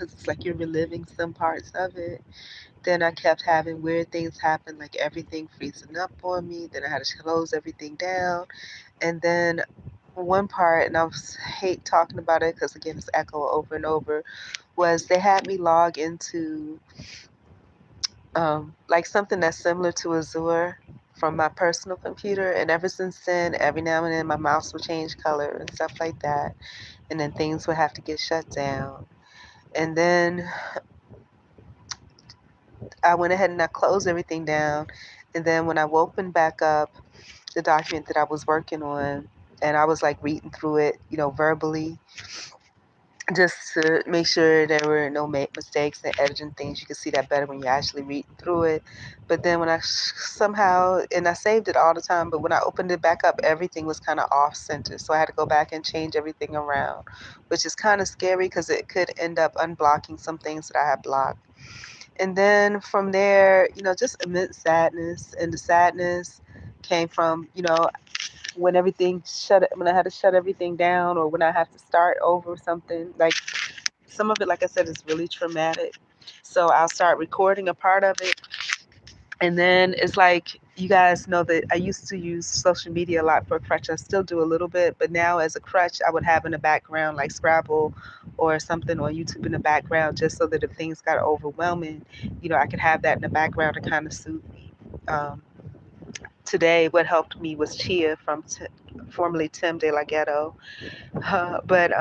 because it's like you're reliving some parts of it. Then I kept having weird things happen, like everything freezing up on me. Then I had to close everything down. And then one part, and hate talking about it because again, it's echo over and over, was they had me log into like something that's similar to Azure from my personal computer. And ever since then, every now and then my mouse will change color and stuff like that. And then things would have to get shut down. And then I went ahead and I closed everything down. And then when I opened back up the document that I was working on, and I was like reading through it, verbally, just to make sure there were no mistakes and editing things. You can see that better when you're actually reading through it. But then when I somehow, and I saved it all the time, but when I opened it back up, everything was kind of off center. So I had to go back and change everything around, which is kind of scary because it could end up unblocking some things that I had blocked. And then from there, just immense sadness. And the sadness came from, when everything when I had to shut everything down or when I have to start over something. Like some of it, like I said, is really traumatic. So I'll start recording a part of it. And then it's like, you guys know that I used to use social media a lot for a crutch. I still do a little bit, but now as a crutch, I would have in the background like Scrabble or something on YouTube in the background, just so that if things got overwhelming, I could have that in the background to kind of soothe me. Today, what helped me was Chia from formerly Tim De La Ghetto. But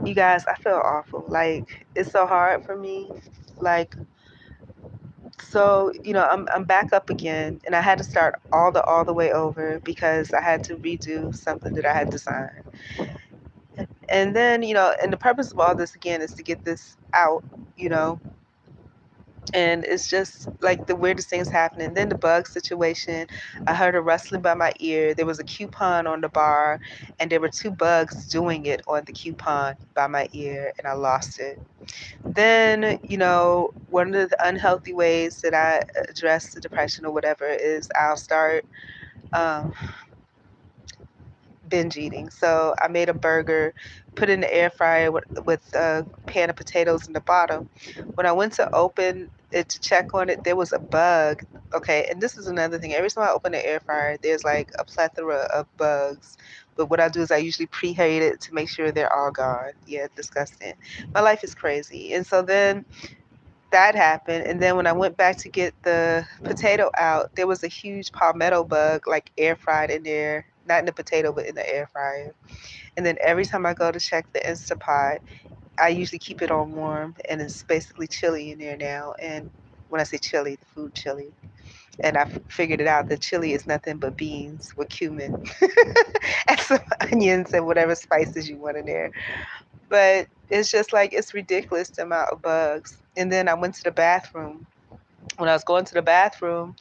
you guys, I feel awful. Like it's so hard for me. Like so, I'm back up again, and I had to start all the way over because I had to redo something that I had designed. And then, and the purpose of all this again is to get this out, you know, and it's just like the weirdest things happening. Then the bug situation, I heard a rustling by my ear. There was a coupon on the bar, and there were two bugs doing it on the coupon by my ear, and I lost it. Then, one of the unhealthy ways that I address the depression or whatever is I'll start um, binge eating. So I made a burger, put it in the air fryer with a pan of potatoes in the bottom. When I went to open it to check on it, there was a bug. Okay, and this is another thing. Every time I open the air fryer, there's like a plethora of bugs. But what I do is I usually preheat it to make sure they're all gone. Yeah, disgusting. My life is crazy. And so then that happened. And then when I went back to get the potato out, there was a huge palmetto bug, like air fried in there, not in the potato, but in the air fryer. And then every time I go to check the Instapot, I usually keep it on warm, and it's basically chili in there now. And when I say chili, the food chili. And I figured it out that chili is nothing but beans with cumin and some onions and whatever spices you want in there. But it's just like, it's ridiculous the amount of bugs. And then I went to the bathroom. When I was going to the bathroom,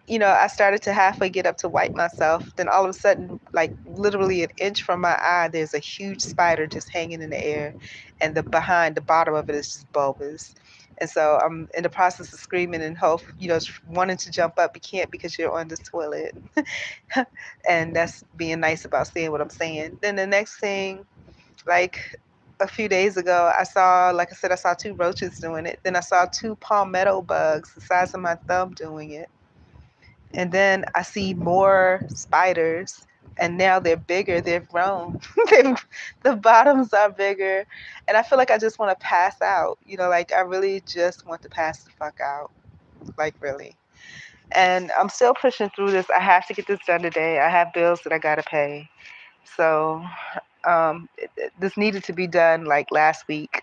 I started to halfway get up to wipe myself. Then all of a sudden, like literally an inch from my eye, there's a huge spider just hanging in the air. And the bottom of it is just bulbous. And so I'm in the process of screaming and hope, wanting to jump up. You can't because you're on the toilet. And that's being nice about saying what I'm saying. Then the next thing, like a few days ago, like I said, I saw two roaches doing it. Then I saw two palmetto bugs the size of my thumb doing it. And then I see more spiders, and now they're bigger. They've grown. The bottoms are bigger. And I feel like I just want to pass out. Like I really just want to pass the fuck out. Like really. And I'm still pushing through this. I have to get this done today. I have bills that I got to pay. So this needed to be done like last week.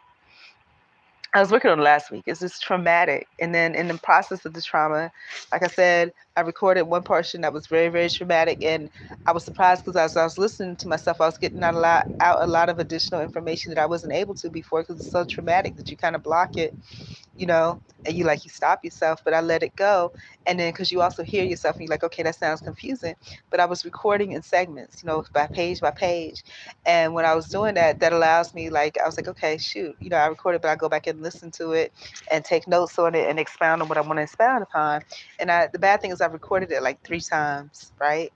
I was working on it last week. It's just traumatic. And then in the process of the trauma, like I said, I recorded one portion that was very, very traumatic. And I was surprised because as I was listening to myself, I was getting out a lot of additional information that I wasn't able to before because it's so traumatic that you kind of block it, and you stop yourself, but I let it go. And then because you also hear yourself and you're like, okay, that sounds confusing. But I was recording in segments, by page by page. And when I was doing that, that allows me, like, I was like, okay, shoot, I recorded, but I go back and listen to it and take notes on it and expound on what I want to expound upon. And the bad thing is I recorded it like 3 times, right?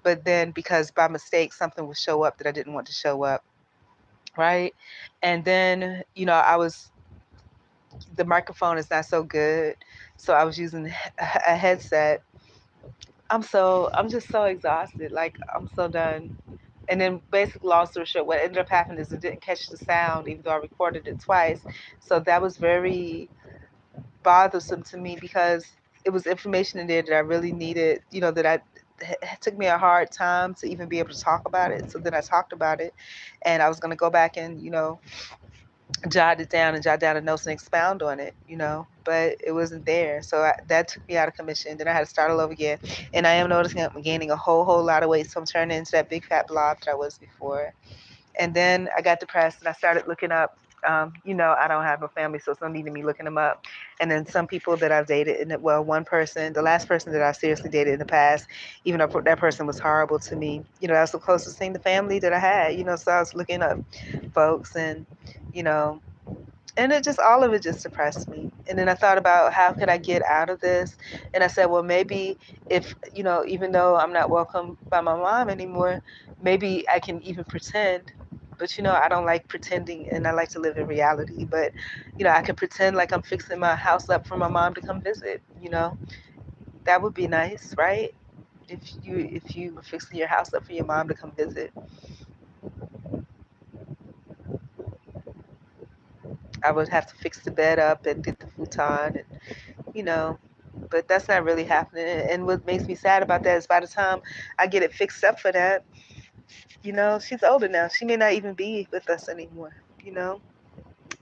But then because by mistake something would show up that I didn't want to show up, right? And then, I was the microphone is not so good, so I was using a headset. I'm just so exhausted. Like, I'm so done. And then, basically, long story short, what ended up happening is it didn't catch the sound, even though I recorded it twice. So that was very bothersome to me because it was information in there that I really needed, that it took me a hard time to even be able to talk about it. So then I talked about it, and I was going to go back and, jot down the notes and expound on it, but it wasn't there. So that took me out of commission. Then I had to start all over again. And I am noticing I'm gaining a whole lot of weight. So I'm turning into that big fat blob that I was before. And then I got depressed and I started looking up. I don't have a family, so it's no need of me looking them up. And then some people that I've dated, and well, one person, the last person that I seriously dated in the past, even though that person was horrible to me, that was the closest thing to family that I had, so I was looking up folks and, you know, and it just all of it just depressed me. And then I thought about how could I get out of this, and I said, well, maybe if even though I'm not welcome by my mom anymore, maybe I can even pretend. But I don't like pretending, and I like to live in reality. But I can pretend like I'm fixing my house up for my mom to come visit. That would be nice, right? If you were fixing your house up for your mom to come visit, I would have to fix the bed up and get the futon, and you know, but that's not really happening. And what makes me sad about that is by the time I get it fixed up for that, she's older now. She may not even be with us anymore, you know?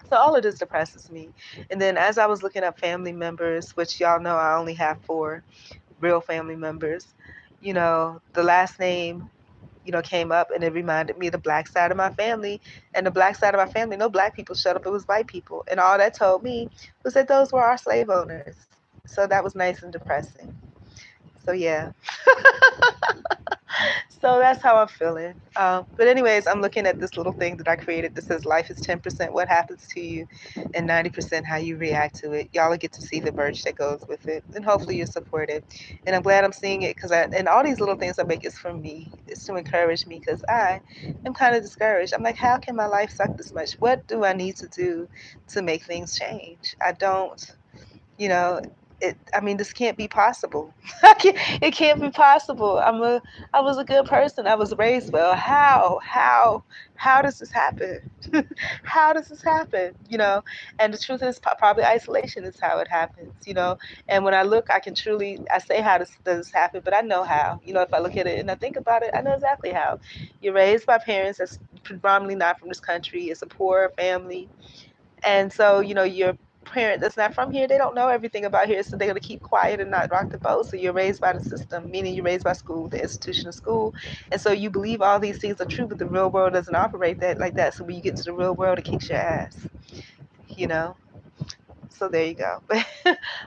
So all of this depresses me. And then as I was looking up family members, which y'all know I only have 4 real family members, the last name, came up and it reminded me of the black side of my family. And the black side of my family, no black people showed up, it was white people. And all that told me was that those were our slave owners. So that was nice and depressing. So yeah. So that's how I'm feeling. But anyways, I'm looking at this little thing that I created that says life is 10% what happens to you and 90% how you react to it. Y'all will get to see the merch that goes with it. And hopefully you're supportive. And I'm glad I'm seeing it because and all these little things I make is for me. It's to encourage me because I am kind of discouraged. I'm like, how can my life suck this much? What do I need to do to make things change? I don't you know I mean, this can't be possible. It can't be possible. I was a good person. I was raised well. How does this happen? How does this happen? And the truth is probably isolation is how it happens. And when I look, I say, how does this happen, but I know how. If I look at it and I think about it, I know exactly how. You're raised by parents that's predominantly not from this country. It's a poor family, and so, your parent that's not from here, they don't know everything about here, so they're going to keep quiet and not rock the boat. So you're raised by the system, meaning you're raised by school, the institution of school. And so you believe all these things are true, but the real world doesn't operate that like that. So when you get to the real world, it kicks your ass, you know? So there you go.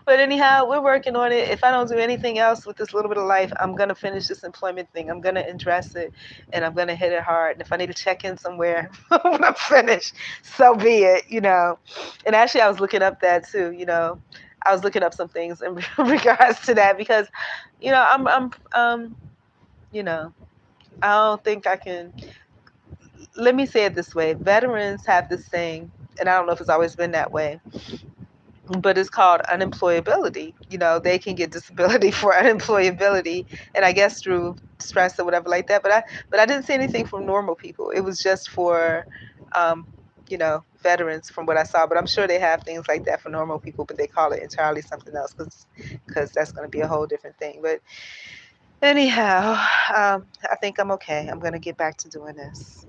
But anyhow, we're working on it. If I don't do anything else with this little bit of life, I'm gonna finish this employment thing. I'm gonna address it, and I'm gonna hit it hard. And if I need to check in somewhere when I'm finished, so be it. And actually, I was looking up that too. I was looking up some things in regards to that because, I'm you know, I don't think I can. Let me say it this way: veterans have this thing, and I don't know if it's always been that way, but it's called unemployability. They can get disability for unemployability, and I guess through stress or whatever like that. But I didn't see anything from normal people. It was just for, veterans from what I saw. But I'm sure they have things like that for normal people, but they call it entirely something else because that's going to be a whole different thing. But anyhow, I think I'm okay. I'm going to get back to doing this.